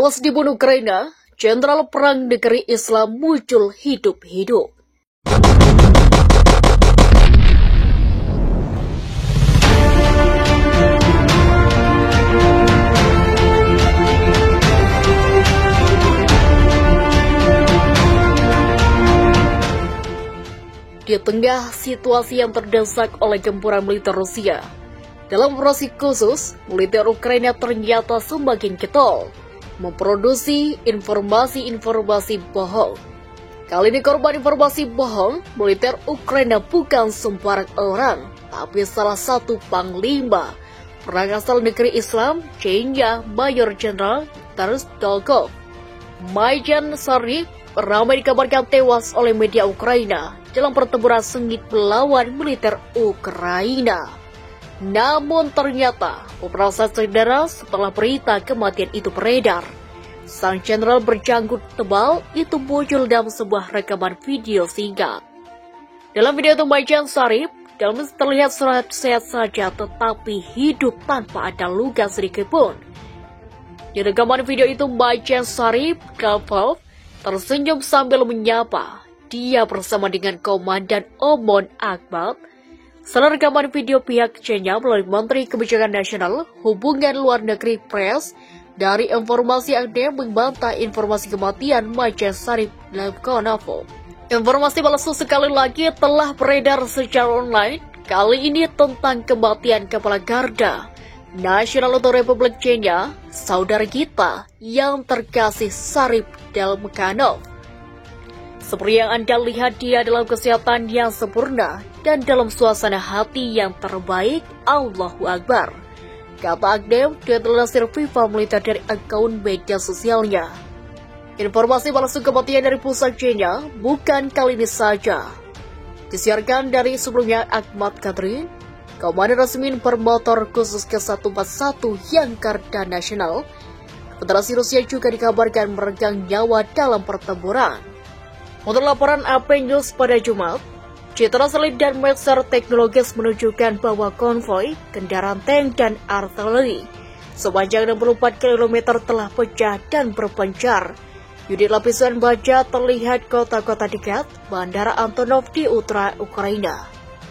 Tewas dibunuh Ukraina, Jenderal Perang Negeri Islam muncul hidup-hidup. Di tengah situasi yang terdesak oleh gempuran militer Rusia, dalam operasi khusus, militer Ukraina ternyata semakin getol memproduksi informasi-informasi bohong. Kali ini korban informasi bohong, militer Ukraina bukan sembarang orang, tapi salah satu panglima perang asal negeri Islam, Chechnya Mayor Jenderal Terestolkov. Maijan Sarif ramai dikabarkan tewas oleh media Ukraina dalam pertempuran sengit melawan militer Ukraina. Namun ternyata beberapa saat setelah berita kematian itu beredar, sang jenderal berjanggut tebal itu muncul dalam sebuah rekaman video singkat. Dalam video itu Maijan Sarif terlihat sehat saja tetapi hidup tanpa ada luka sedikit pun. Di rekaman video itu Maijan Sarif tersenyum sambil menyapa. Dia bersama dengan Komandan Omon Akbar. Setelah rekaman video pihak Chechnya melalui Menteri Kebijakan Nasional Hubungan Luar Negeri Press dari informasi yang membantah informasi kematian Maijan Sarif Levkonovo. Informasi palsu sekali lagi telah beredar secara online, kali ini tentang kematian Kepala Garda Nasional untuk Republik Chechnya, saudara kita yang terkasih Sarif Levkonov. Seperti yang Anda lihat, dia dalam kesehatan yang sempurna dan dalam suasana hati yang terbaik. Allahu Akbar, kata Agnem dan telasir FIFA militer dari akun media sosialnya. Informasi palsu kematian dari pusat Chechnya bukan kali ini saja. Disiarkan dari sebelumnya Ahmad Katrin, Komandan resmi bermotor khusus ke-141 yang Garda Nasional. Federasi Rusia juga dikabarkan meregang nyawa dalam pertempuran. Untuk laporan AP News pada Jumat, citra satelit dan meter teknologis menunjukkan bahwa konvoi, kendaraan tank dan artileri sepanjang 64 km telah pecah dan berpencar. Unit lapisan baja terlihat kota-kota dekat Bandara Antonov di utara Ukraina.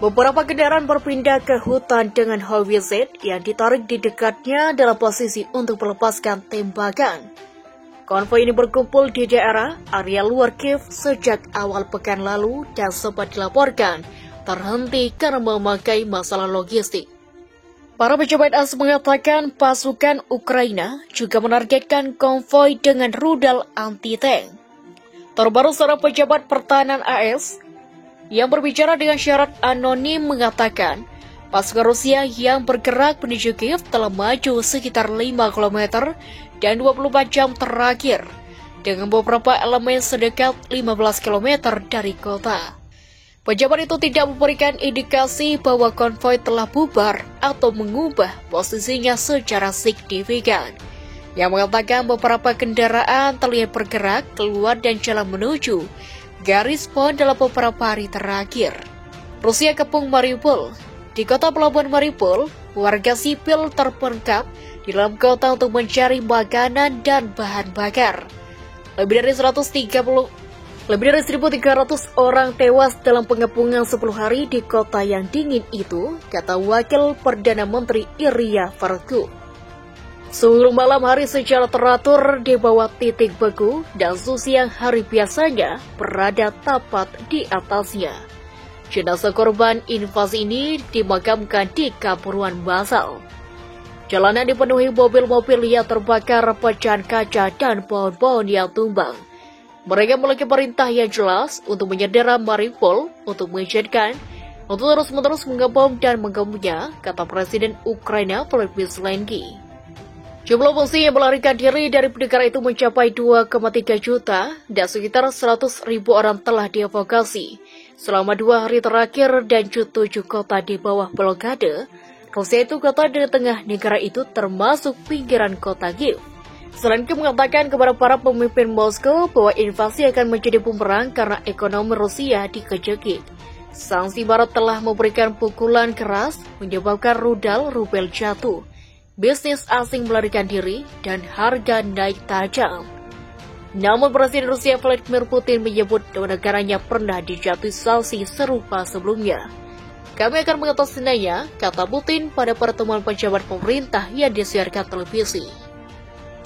Beberapa kendaraan berpindah ke hutan dengan howitzer yang ditarik di dekatnya dalam posisi untuk melepaskan tembakan. Konvoi ini berkumpul di daerah area luar Kiev sejak awal pekan lalu dan sempat dilaporkan terhenti karena memakai masalah logistik. Para pejabat AS mengatakan pasukan Ukraina juga menargetkan konvoi dengan rudal anti-tank. Terbaru seorang pejabat pertahanan AS yang berbicara dengan syarat anonim mengatakan pasukan Rusia yang bergerak menuju Kiev telah maju sekitar 5 km dan 24 jam terakhir dengan beberapa elemen sedekat 15 km dari kota. Pejabat itu tidak memberikan indikasi bahwa konvoi telah bubar atau mengubah posisinya secara signifikan. Yang mengatakan beberapa kendaraan terlihat bergerak keluar dan jalan menuju garis pon dalam beberapa hari terakhir. Rusia kepung Mariupol. Di kota pelabuhan Mariupol, warga sipil terperangkap di dalam kota untuk mencari makanan dan bahan bakar. Lebih dari 1.300 orang tewas dalam pengepungan 10 hari di kota yang dingin itu, kata Wakil Perdana Menteri Ilya Vershchuk. Seluruh malam hari secara teratur di bawah titik beku dan suhu siang hari biasanya berada tepat di atasnya. Jenazah korban invasi ini dimakamkan di Kapuruan Basal. Jalanan dipenuhi mobil-mobil yang terbakar, pecahan kaca dan pohon-pohon yang tumbang. Mereka memiliki perintah yang jelas untuk menyandera Mariupol untuk mengizinkan untuk terus-menerus mengebom dan menggembungnya, kata Presiden Ukraina Volodymyr Zelensky. Jumlah pengungsi yang melarikan diri dari negara itu mencapai 2,3 juta dan sekitar 100.000 orang telah dievakuasi selama 2 hari terakhir dan 7 kota di bawah blokade. Rusia itu kota di tengah negara itu termasuk pinggiran kota Kiev. Zelensky mengatakan kepada para pemimpin Moskow bahwa invasi akan menjadi bumerang karena ekonomi Rusia dikejeki. Sanksi Barat telah memberikan pukulan keras menyebabkan rudal rubel jatuh. bisnis asing melarikan diri, dan harga naik tajam. Namun Presiden Rusia Vladimir Putin menyebut negaranya pernah dijatuhi sanksi serupa sebelumnya. Kami akan mengatasinya, kata Putin pada pertemuan pejabat pemerintah yang disiarkan televisi.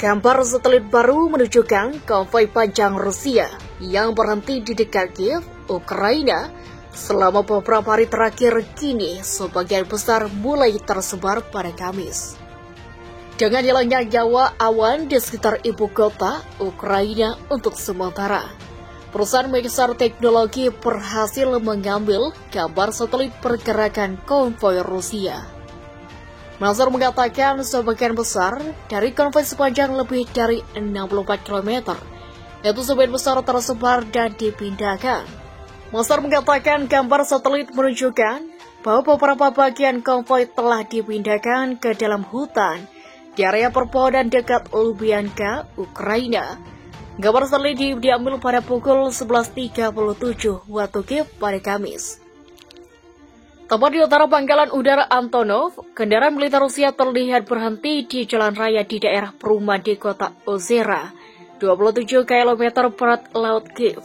Gambar satelit baru menunjukkan konvoi panjang Rusia yang berhenti di dekat Kiev, Ukraina, selama beberapa hari terakhir. Kini sebagian besar mulai tersebar pada Kamis. Dengan hilangnya nyawa awan di sekitar ibu kota Ukraina untuk sementara, perusahaan besar teknologi berhasil mengambil gambar satelit pergerakan konvoi Rusia. Mazar mengatakan sebagian besar dari konvoi sepanjang lebih dari 64 km, yaitu sebagian besar tersebar dan dipindahkan. Mazar mengatakan gambar satelit menunjukkan bahwa beberapa bagian konvoi telah dipindahkan ke dalam hutan di area perpohonan dekat Lubyanka, Ukraina. Gambar satelit diambil pada pukul 11.37 waktu Kiev pada Kamis. Tepat di utara pangkalan udara Antonov, kendaraan militer Rusia terlihat berhenti di jalan raya di daerah perumahan di kota Ozera, 27 km barat laut Kiev.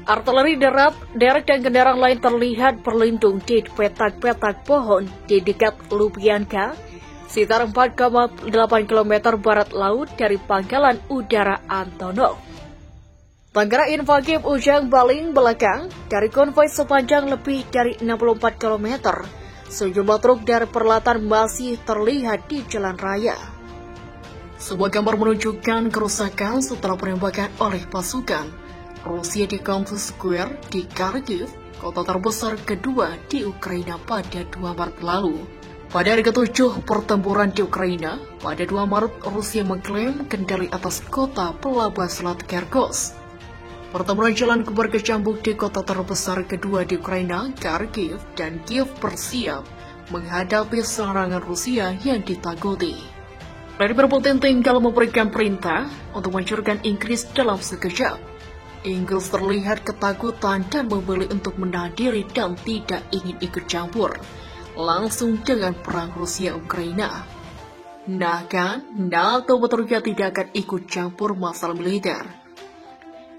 Artileri darat, derek dan kendaraan lain terlihat berlindung di petak-petak pohon di dekat Lubyanka, sekitar 4,8 km barat laut dari pangkalan udara Antonov. Tenggara info Kiev ujung baling belakang dari konvoi sepanjang lebih dari 64 km. Sejumlah truk dari peralatan masih terlihat di jalan raya. Sebuah gambar menunjukkan kerusakan setelah penembakan oleh pasukan Rusia di Kampus Square di Kharkiv, kota terbesar kedua di Ukraina pada 2 Maret lalu. Pada hari ke-7 pertempuran di Ukraina, pada 2 Maret Rusia mengklaim kendali atas kota pelabuhan selat Kharkov. Pertempuran jalan berkecambuk di kota terbesar kedua di Ukraina, Kharkiv, dan Kiev bersiap menghadapi serangan Rusia yang ditakuti. Vladimir Putin tinggal memberikan perintah untuk menghancurkan Inggris dalam sekejap. Inggris terlihat ketakutan dan memilih untuk menahan diri dan tidak ingin ikut campur langsung dengan perang Rusia-Ukraina. Nah kan, NATO betul tidak akan ikut campur masalah militer.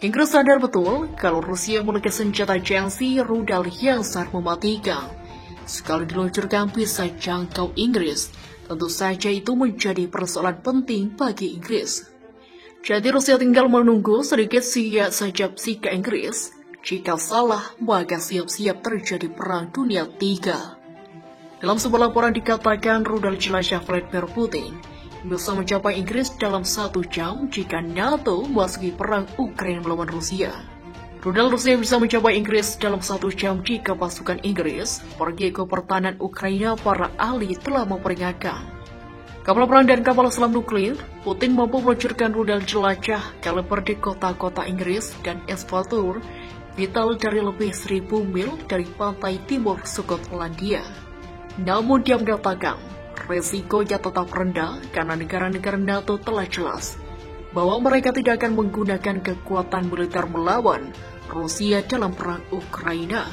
Inggris sadar betul kalau Rusia memiliki senjata jansi rudal yang sangat mematikan. Sekali diluncurkan bisa jangkau Inggris, tentu saja itu menjadi persoalan penting bagi Inggris. Jadi Rusia tinggal menunggu sedikit siap saja sikap Inggris. Jika salah, maka siap-siap terjadi perang dunia 3. Dalam sebuah laporan dikatakan rudal jelajah Vladimir Putin bisa mencapai Inggris dalam 1 jam jika NATO memasuki perang Ukraina melawan Rusia. Rudal Rusia bisa mencapai Inggris dalam 1 jam jika pasukan Inggris pergi ke pertahanan Ukraina. Para ahli telah memperingatkan kapal perang dan kapal selam nuklir. Putin mampu meluncurkan rudal jelajah kaliber di kota-kota Inggris dan infrastruktur vital dari lebih 1.000 mil dari pantai timur Skotlandia. Namun dia mengatakan resikonya tetap rendah karena negara-negara NATO telah jelas bahwa mereka tidak akan menggunakan kekuatan militer melawan Rusia dalam perang Ukraina.